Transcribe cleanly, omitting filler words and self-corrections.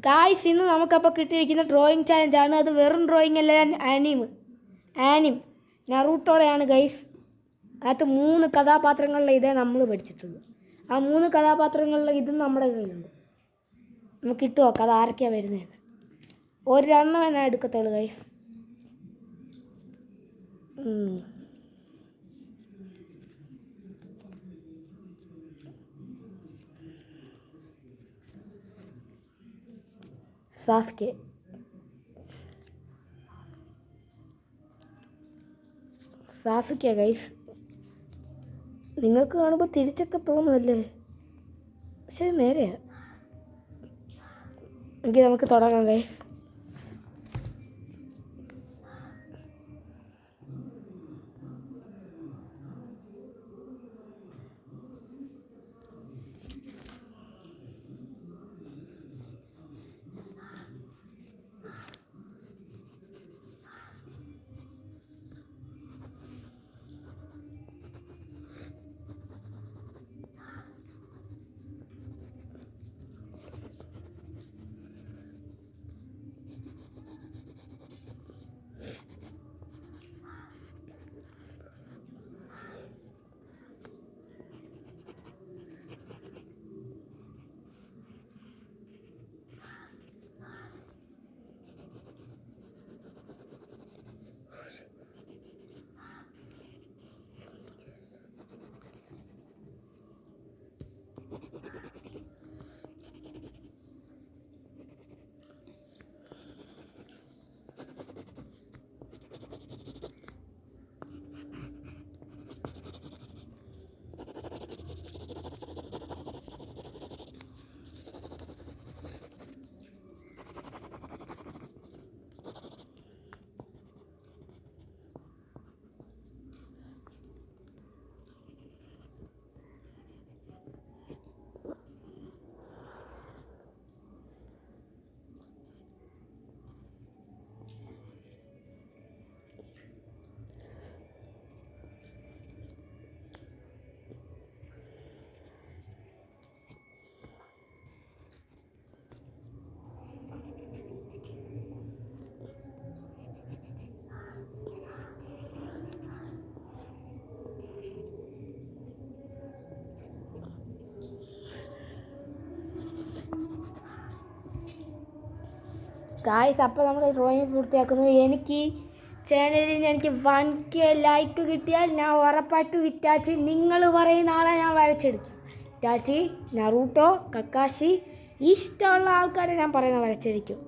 Guys ഇന്ന് നമുക്കപ്പോൾ കിട്ടിയിരിക്കുന്ന ഡ്രോയിങ് ചാലഞ്ചാണ്. അത് വെറും ഡ്രോയിങ് അല്ല, ആനിം നറൂട്ടോടെയാണ് ഗൈസ്. അതിനകത്ത് 3 കഥാപാത്രങ്ങളിലെ ഇതേ നമ്മൾ പഠിച്ചിട്ടുള്ളൂ. ആ 3 കഥാപാത്രങ്ങളിലെ ഇതും നമ്മുടെ കയ്യിലുണ്ട്. നമുക്ക് ഇട്ട് നോക്കാം അത് ആരൊക്കെയാണ് വരുന്നതെന്ന്. ഒരെണ്ണം തന്നെ എടുക്കത്തുള്ളൂ ഗൈസ്. സാസുക്ക ഗൈസ്. നിങ്ങൾക്ക് കാണുമ്പോൾ തിരിച്ചൊക്കെ തോന്നുമല്ലേ, പക്ഷെ നേരെയാ. എങ്കിൽ നമുക്ക് തുടങ്ങാം ഗൈസ്. ഗായ്സ്, അപ്പോൾ നമ്മുടെ ഡ്രോയിങ് പൂർത്തിയാക്കുന്നു. എനിക്ക് ചാനലിൽ എനിക്ക് 1K ലൈക്ക് കിട്ടിയാൽ ഞാൻ ഉറപ്പായിട്ടും ഇറ്റാച്ചി നിങ്ങൾ പറയുന്ന ആളെ ഞാൻ വരച്ചെടുക്കും. ഇറ്റാച്ചി, നറൂട്ടോ, കക്കാശി, ഇഷ്ടമുള്ള ആൾക്കാരെ ഞാൻ പറയുന്ന വരച്ചെടുക്കും.